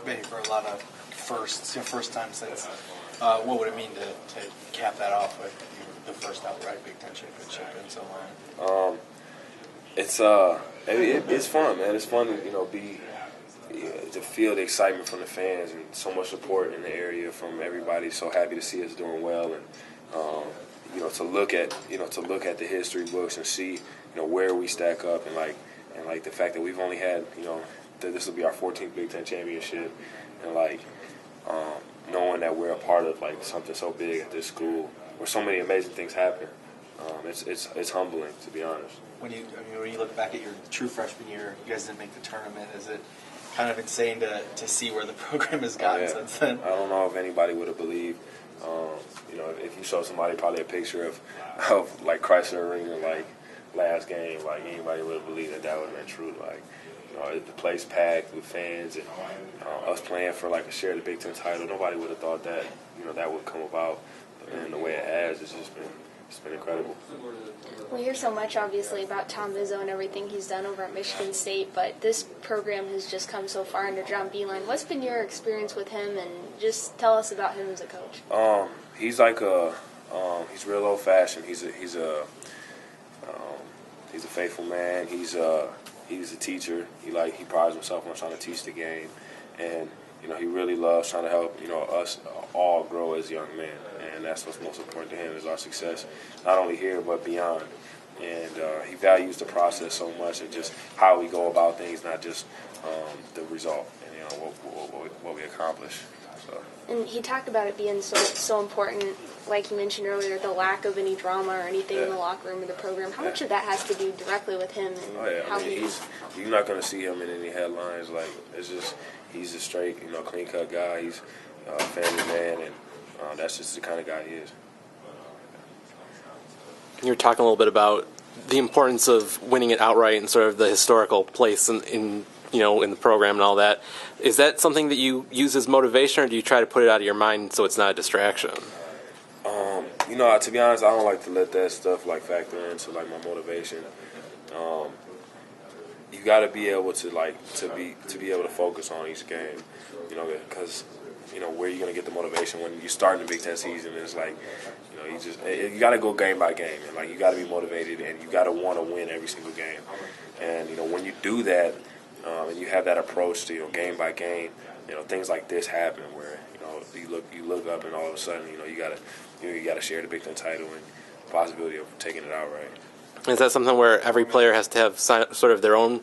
maybe for a lot of firsts, first time since. What would it mean to cap that off with the first outright Big Ten championship and so on? It's fun, man. It's fun to to feel the excitement from the fans and so much support in the area from everybody. So happy to see us doing well, and to look at the history books and see where we stack up, and the fact that we've only had that this will be our 14th Big Ten championship, and knowing that we're a part of something so big at this school where so many amazing things happen. It's humbling, to be honest. When you look back at your true freshman year, you guys didn't make the tournament. Is it kind of insane to see where the program has gotten since then? I don't know if anybody would have believed. If you show somebody probably a picture of Chrysler Arena last game, anybody would have believed that would have been true. The place packed with fans and us playing for a share of the Big Ten title. Nobody would have thought that that would come about, and the way it has, it's been incredible. We hear so much, obviously, about Tom Izzo and everything he's done over at Michigan State, but this program has just come so far under John Beilein. What's been your experience with him, and just tell us about him as a coach? He's he's real old-fashioned. He's a faithful man. He's a teacher. He prides himself on trying to teach the game, and he really loves trying to help us all grow as young men, and that's what's most important to him is our success, not only here but beyond. And he values the process so much and just how we go about things, not just the result and what we accomplish. So. And he talked about it being so important, like you mentioned earlier, the lack of any drama or anything in the locker room or the program. How much of that has to do directly with him and how you're not going to see him in any headlines. It's just he's a straight, clean-cut guy. He's a family man, and that's just the kind of guy he is. You were talking a little bit about the importance of winning it outright and sort of the historical place in the program and all that. Is that something that you use as motivation, or do you try to put it out of your mind so it's not a distraction? To be honest, I don't like to let that stuff factor into my motivation. You got to be able to be able to focus on each game, because where you're gonna get the motivation when you start in the Big Ten season is you got to go game by game, and you got to be motivated, and you got to want to win every single game. And when you do that, and you have that approach to game by game, things like this happen where you look up and all of a sudden you gotta share the Big Ten title and the possibility of taking it outright. Is that something where every player has to have sort of their own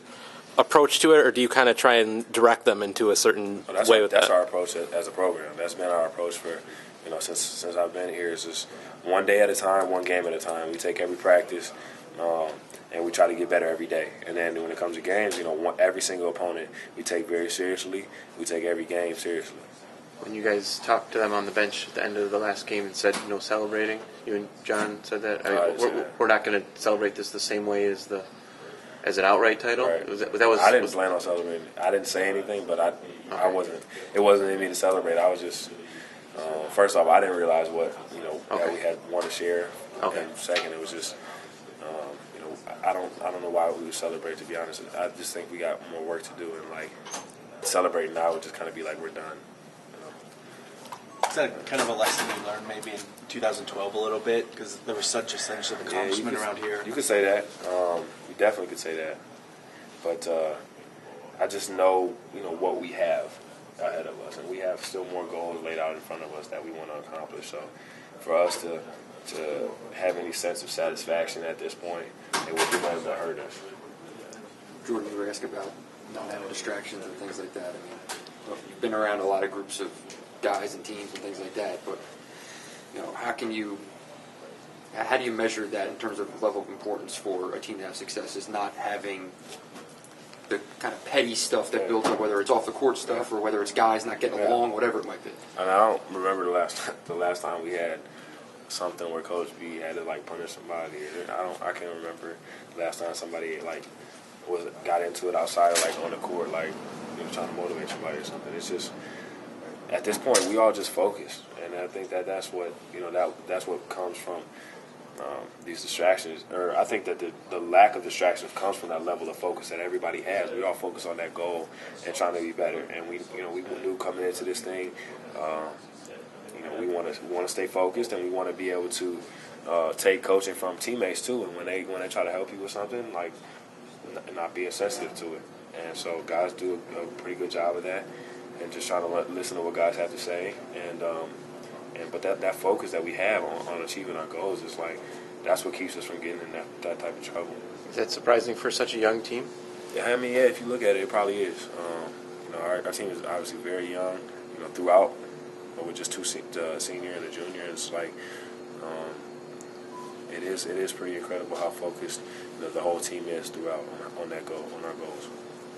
approach to it, or do you kind of try and direct them into a certain way with that? That's our approach as a program. That's been our approach for since I've been here. It's just one day at a time, one game at a time. We take every practice. And we try to get better every day. And then when it comes to games, every single opponent we take very seriously. We take every game seriously. When you guys talked to them on the bench at the end of the last game and said no celebrating, you and John said that. We're not going to celebrate this the same way as an outright title. Right. I didn't plan on celebrating. I didn't say anything, but I wasn't. It wasn't in me to celebrate. I was just. First off, I didn't realize that we had one to share. Okay. And second, it was just. I don't know why we would celebrate, to be honest. I just think we got more work to do, and celebrating now would just kind of be we're done. Is that kind of a lesson you learned maybe in 2012 a little bit, because there was such a sense of accomplishment around here? You could say that. You definitely could say that. But I just know what we have ahead of us, and we have still more goals laid out in front of us that we want to accomplish. So for us to have any sense of satisfaction at this point, it would be nothing to hurt us. Jordan, you were asking about not having distractions and things like that. You've been around a lot of groups of guys and teams and things like that, but how do you measure that in terms of level of importance for a team to have success? Is not having the kind of petty stuff that builds up, whether it's off the court stuff or whether it's guys not getting along, whatever it might be. And I don't remember the last time we had something where Coach B had to punish somebody. I can't remember the last time somebody got into it outside on the court, trying to motivate somebody or something. It's just at this point we all just focus, and I think that's what that's what comes from these distractions, or I think that the lack of distractions comes from that level of focus that everybody has. We all focus on that goal and trying to be better. And we knew coming into this thing, we want to stay focused, and we want to be able to take coaching from teammates too. And when they try to help you with something, like not being sensitive to it. And so guys do a pretty good job of that, and just trying to listen to what guys have to say. But that focus that we have on achieving our goals is like, that's what keeps us from getting in that type of trouble. Is that surprising for such a young team? Yeah, I mean, yeah, if you look at it, it probably is. Our team is obviously very young, throughout, but with just two senior and a junior, it's like, it is pretty incredible how focused the whole team is throughout on our goals.